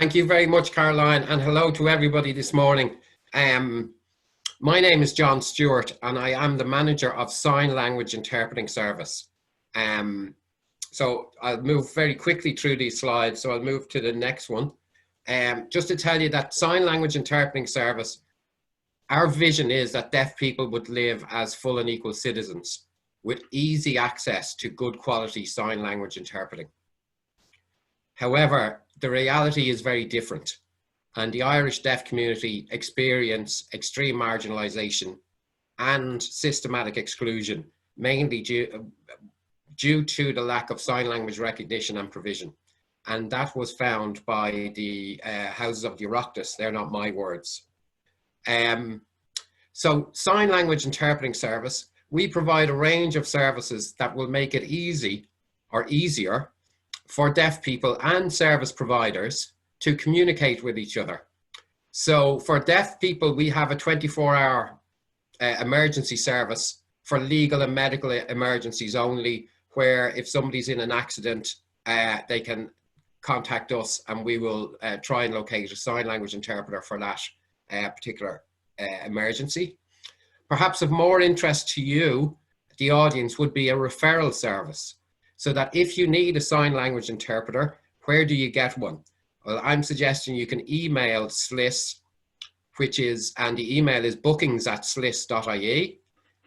Thank you very much, Caroline, and hello to everybody this morning. My name is John Stewart, and I am the manager of Sign Language Interpreting Service. So I'll move very quickly through these slides, so I'll move to the next one. Just to tell you that Sign Language Interpreting Service, our vision is that deaf people would live as full and equal citizens with easy access to good quality sign language interpreting. However, the reality is very different, and the Irish deaf community experience extreme marginalisation and systematic exclusion, mainly due to the lack of sign language recognition and provision. And that was found by the Houses of the Oireachtas. They're not my words. So Sign Language Interpreting Service, we provide a range of services that will make it easy or easier for deaf people and service providers to communicate with each other. So for deaf people, we have a 24-hour emergency service for legal and medical emergencies only, where if somebody's in an accident, they can contact us and we will try and locate a sign language interpreter for that particular emergency. Perhaps of more interest to you, the audience, would be a referral service. So that if you need a sign language interpreter, where do you get one? Well, I'm suggesting you can email SLIS, and the email is bookings@slis.ie,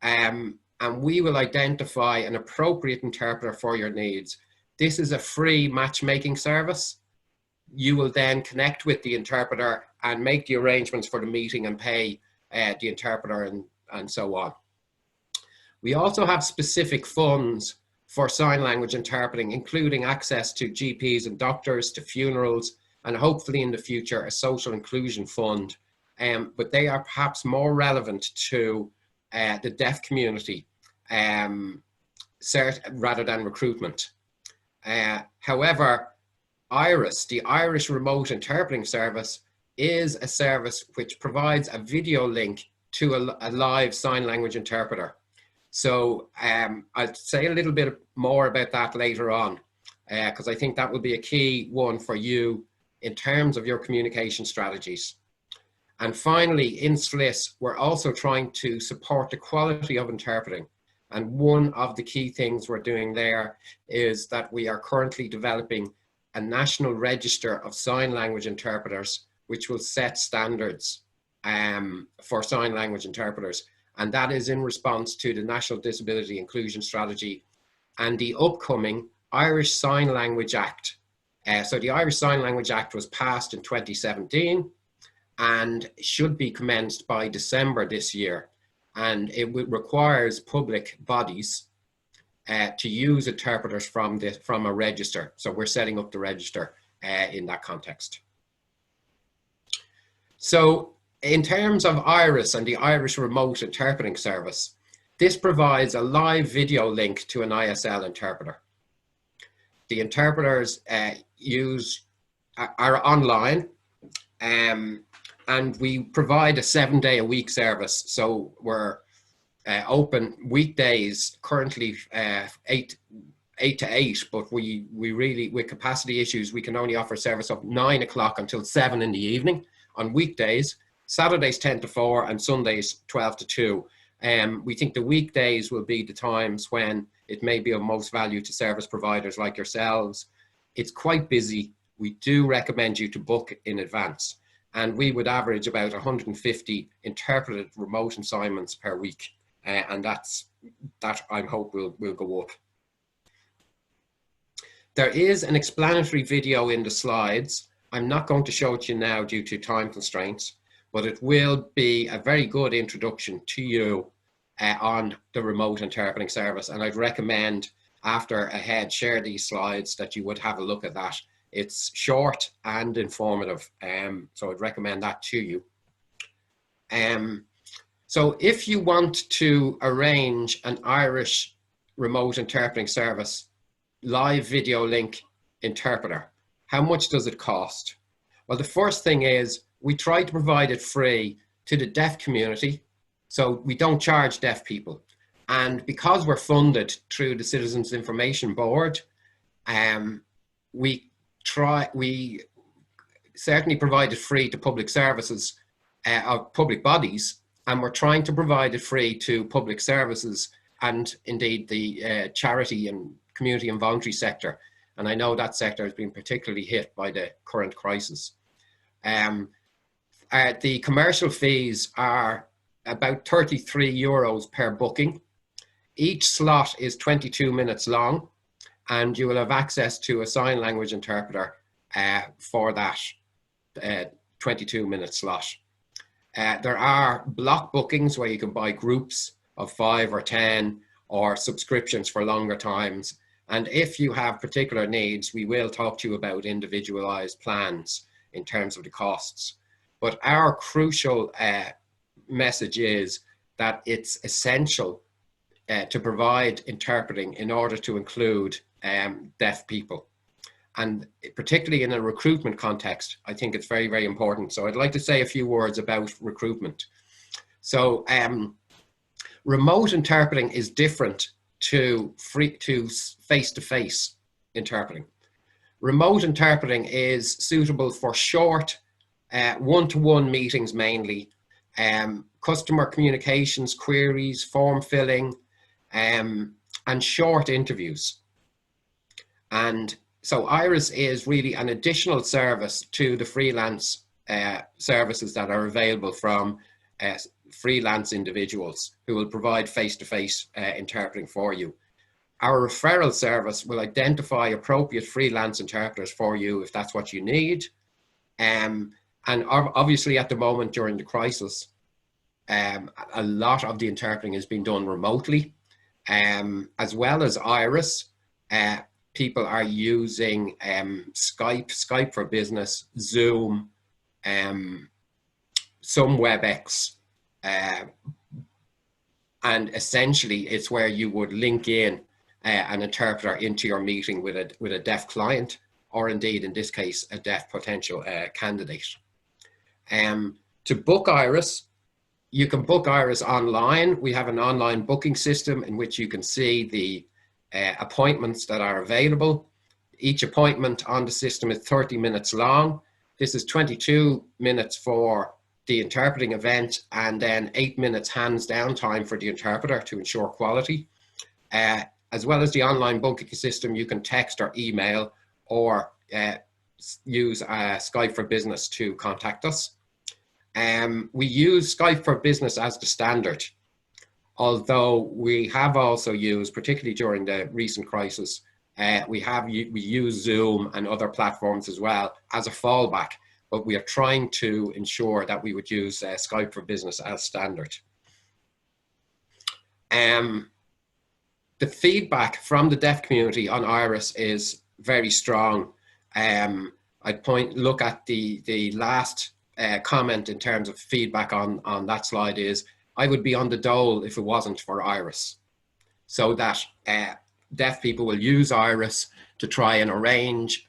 and we will identify an appropriate interpreter for your needs. This is a free matchmaking service. You will then connect with the interpreter and make the arrangements for the meeting and pay the interpreter and so on. We also have specific funds for sign language interpreting, including access to GPs and doctors, to funerals, and hopefully in the future a social inclusion fund. But they are perhaps more relevant to the deaf community rather than recruitment. However, IRIS, the Irish Remote Interpreting Service, is a service which provides a video link to a live sign language interpreter. So I'll say a little bit more about that later on, because I think that will be a key one for you in terms of your communication strategies. And finally, in SLIS, we're also trying to support the quality of interpreting. And one of the key things we're doing there is that we are currently developing a national register of sign language interpreters, which will set standards for sign language interpreters. And that is in response to the National Disability Inclusion Strategy and the upcoming Irish Sign Language Act. So the Irish Sign Language Act was passed in 2017 and should be commenced by December this year. And it requires public bodies to use interpreters from a register. So we're setting up the register in that context. So in terms of IRIS and the Irish Remote Interpreting Service, this provides a live video link to an ISL interpreter. The interpreters are online, and we provide a 7-day-a-week service. So we're open weekdays, currently 8 to 8, but we really, with capacity issues, we can only offer service of 9 o'clock until 7 in the evening on weekdays. Saturdays 10 to 4 and Sundays 12 to 2. We think the weekdays will be the times when it may be of most value to service providers like yourselves. It's quite busy. We do recommend you to book in advance. And we would average about 150 interpreted remote assignments per week. And that I hope will go up. There is an explanatory video in the slides. I'm not going to show it to you now due to time constraints, but it will be a very good introduction to you on the remote interpreting service. And I'd recommend after share these slides that you would have a look at that. It's short and informative, so I'd recommend that to you. So if you want to arrange an Irish remote interpreting service live video link interpreter, how much does it cost? Well, the first thing is we try to provide it free to the deaf community, so we don't charge deaf people. And because we're funded through the Citizens Information Board, we certainly provided free to public services, of public bodies, and we're trying to provide it free to public services and indeed the charity and community and voluntary sector. And I know that sector has been particularly hit by the current crisis. The commercial fees are about €33 per booking. Each slot is 22 minutes long, and you will have access to a sign language interpreter for that 22-minute slot. There are block bookings where you can buy groups of 5 or 10 or subscriptions for longer times. And if you have particular needs, we will talk to you about individualized plans in terms of the costs. But our crucial message is that it's essential to provide interpreting in order to include deaf people. And particularly in a recruitment context, I think it's very, very important. So I'd like to say a few words about recruitment. So remote interpreting is different to face-to-face interpreting. Remote interpreting is suitable for short one-to-one meetings mainly, customer communications, queries, form filling, and short interviews. And so Iris is really an additional service to the freelance services that are available from freelance individuals who will provide face-to-face interpreting for you. Our referral service will identify appropriate freelance interpreters for you if that's what you need. And obviously at the moment during the crisis, a lot of the interpreting is being done remotely. As well as Iris, people are using Skype for Business, Zoom, some WebEx, and essentially it's where you would link in an interpreter into your meeting with a deaf client, or indeed in this case a deaf potential candidate. To book Iris, you can book Iris online. We have an online booking system in which you can see the appointments that are available. Each appointment on the system is 30 minutes long. This is 22 minutes for the interpreting event and then 8 minutes hands down time for the interpreter to ensure quality. As well as the online booking system, you can text or email or use Skype for Business to contact us. We use Skype for Business as the standard, although we have also used, particularly during the recent crisis, we use Zoom and other platforms as well as a fallback, but we are trying to ensure that we would use Skype for Business as standard. The feedback from the deaf community on Iris is very strong. I'd look at the last comment in terms of feedback on that slide is, I would be on the dole if it wasn't for Iris. So that deaf people will use Iris to try and arrange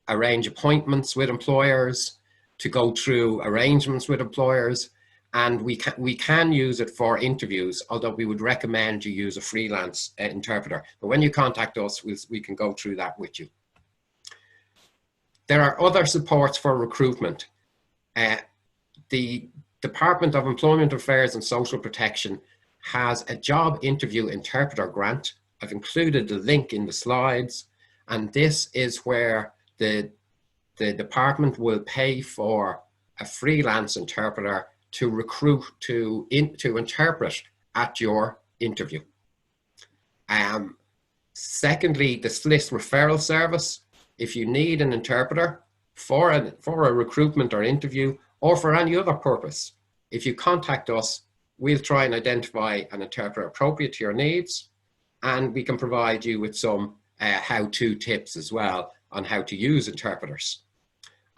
appointments with employers, to go through arrangements with employers, and we can use it for interviews, although we would recommend you use a freelance interpreter. But when you contact us, we can go through that with you. There are other supports for recruitment. The Department of Employment Affairs and Social Protection has a job interview interpreter grant. I've included the link in the slides, and this is where the department will pay for a freelance interpreter to recruit to interpret at your interview. Secondly, the SLIS referral service. If you need an interpreter for a recruitment or interview or for any other purpose, if you contact us, we'll try and identify an interpreter appropriate to your needs, and we can provide you with some how-to tips as well on how to use interpreters.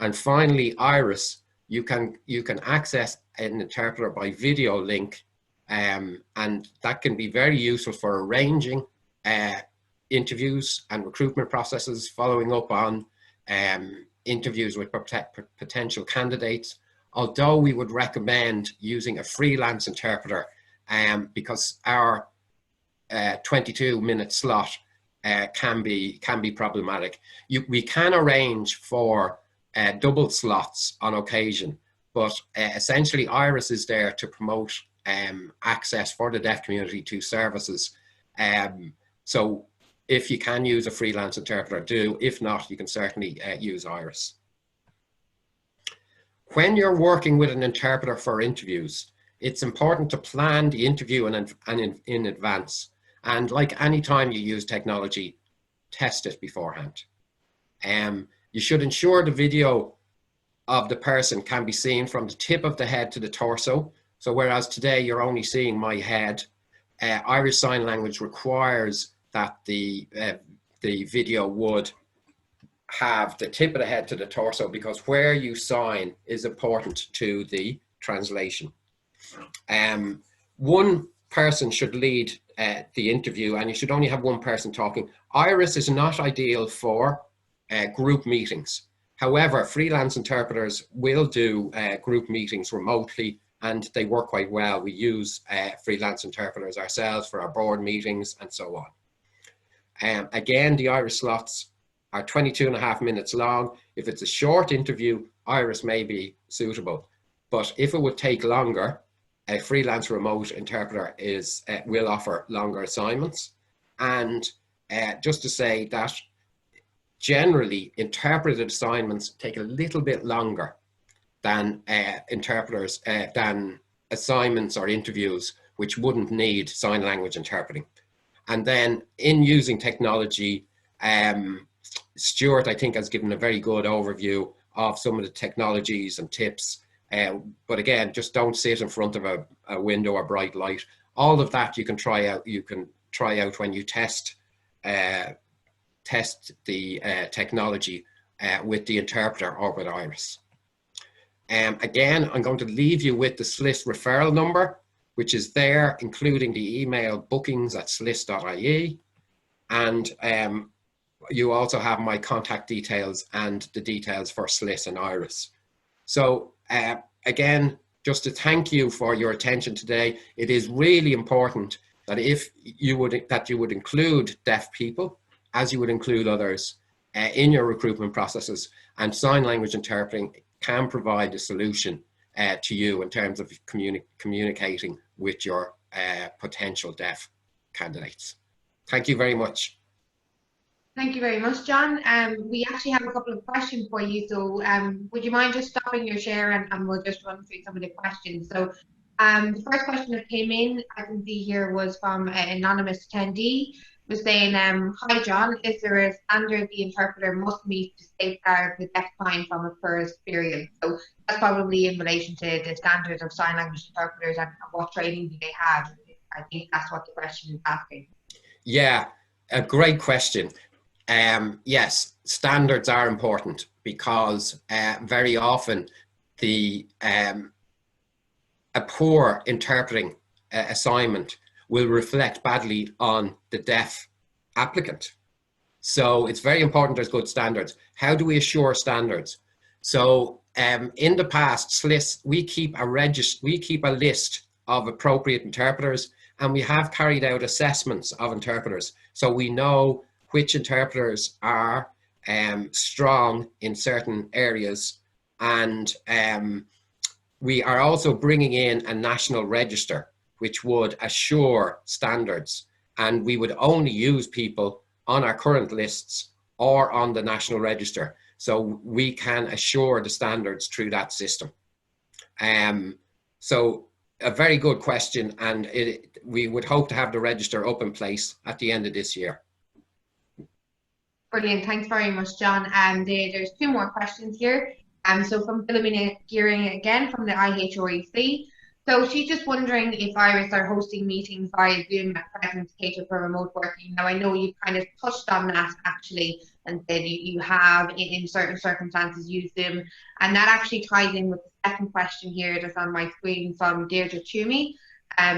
And finally, Iris, you can access an interpreter by video link, and that can be very useful for arranging interviews and recruitment processes, following up on interviews with potential candidates. Although we would recommend using a freelance interpreter because our 22-minute slot can be problematic. We can arrange for double slots on occasion, but essentially Iris is there to promote access for the deaf community to services. So if you can use a freelance interpreter, do. If not, you can certainly use Iris. When you're working with an interpreter for interviews, it's important to plan the interview in advance. And like any time you use technology, test it beforehand. You should ensure the video of the person can be seen from the tip of the head to the torso. So whereas today you're only seeing my head, Irish Sign Language requires that the video would have the tip of the head to the torso, because where you sign is important to the translation. One person should lead the interview, and you should only have one person talking. Iris is not ideal for group meetings. However, freelance interpreters will do group meetings remotely, and they work quite well. We use freelance interpreters ourselves for our board meetings and so on. Again, the Iris slots are 22.5 minutes long. If it's a short interview, Iris may be suitable. But if it would take longer, a freelance remote interpreter will offer longer assignments. And just to say that generally interpreted assignments take a little bit longer than than assignments or interviews which wouldn't need sign language interpreting. And then in using technology, Stewart, I think, has given a very good overview of some of the technologies and tips. But again, just don't sit in front of a window or bright light. All of that you can try out. You can try out when you test the technology with the interpreter or with Iris. Again, I'm going to leave you with the SLIS referral number, which is there, including the email bookings@slis.ie. And you also have my contact details and the details for SLIS and Iris. So again, just to thank you for your attention today. It is really important that you would include deaf people, as you would include others, in your recruitment processes, and sign language interpreting can provide a solution to you in terms of communicating with your potential deaf candidates. Thank you very much. Thank you very much, John. We actually have a couple of questions for you. So would you mind just stopping your share and we'll just run through some of the questions. So the first question that came in, I can see here, was from an anonymous attendee, was saying, hi John, is there a standard the interpreter must meet to safeguard the deaf client from a poor experience? So that's probably in relation to the standards of sign language interpreters and what training do they have. I think that's what the question is asking. Yeah, a great question. Yes, standards are important because very often a poor interpreting assignment will reflect badly on the deaf applicant. So it's very important there's good standards. How do we assure standards? So in the past, SLIS, we keep a list of appropriate interpreters, and we have carried out assessments of interpreters. So we know which interpreters are strong in certain areas, and we are also bringing in a national register which would assure standards, and we would only use people on our current lists or on the national register, so we can assure the standards through that system. So a very good question, and we would hope to have the register up in place at the end of this year. Brilliant, thanks very much, John. And there's two more questions here. So from Philomena Gearing again from the IHREC. So she's just wondering if Iris are hosting meetings via Zoom at present to cater for remote working. Now I know you kind of touched on that actually and said you have in certain circumstances used Zoom, and that actually ties in with the second question here that's on my screen from Deirdre Toomey.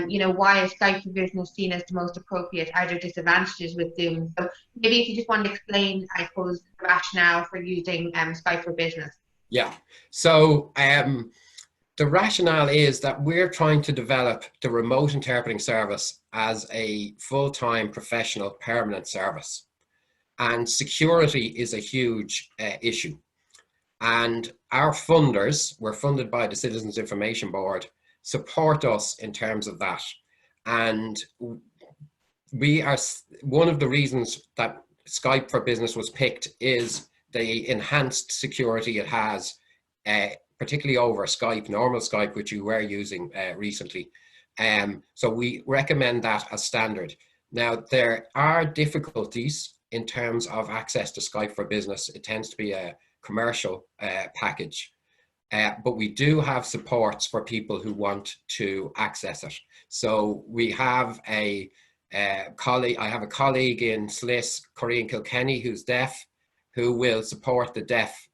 You know, why is Skype for Business seen as the most appropriate? Are there disadvantages with Zoom? So maybe if you just want to explain, I suppose, the rationale for using Skype for Business. Yeah, so the rationale is that we're trying to develop the remote interpreting service as a full-time professional permanent service, and security is a huge issue. And our funders, we're funded by the Citizens Information Board, support us in terms of that. And we are, one of the reasons that Skype for Business was picked is the enhanced security it has, particularly over Skype, normal Skype, which you were using recently. So we recommend that as standard. Now, there are difficulties in terms of access to Skype for Business. It tends to be a commercial package, but we do have supports for people who want to access it. So we have a colleague, I have a colleague in SLIS, Corinne Kilkenny, who's deaf, who will support the deaf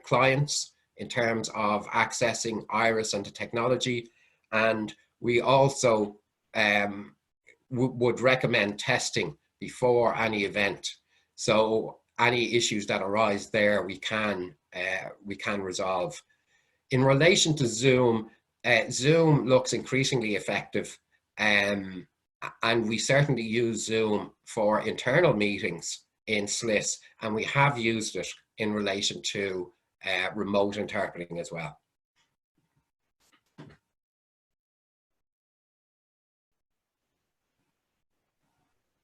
clients in terms of accessing Iris and the technology. And we also would recommend testing before any event. So any issues that arise there, we can resolve. In relation to Zoom, Zoom looks increasingly effective, and we certainly use Zoom for internal meetings in SLIS, and we have used it in relation to remote interpreting as well.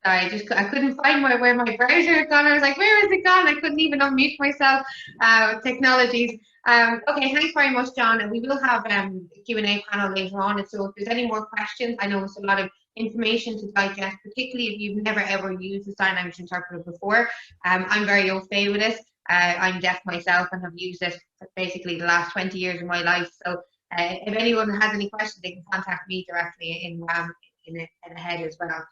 Sorry, I couldn't find where my browser had gone. I was like, where is it gone? I couldn't even unmute myself. Technologies. Okay, thanks very much, John. And we will have a Q&A panel later on. And so if there's any more questions, I know it's a lot of information to digest, particularly if you've never ever used a sign language interpreter before. I'm very au fait with it. I'm deaf myself and have used it for basically the last 20 years of my life. So if anyone has any questions, they can contact me directly in the head as well.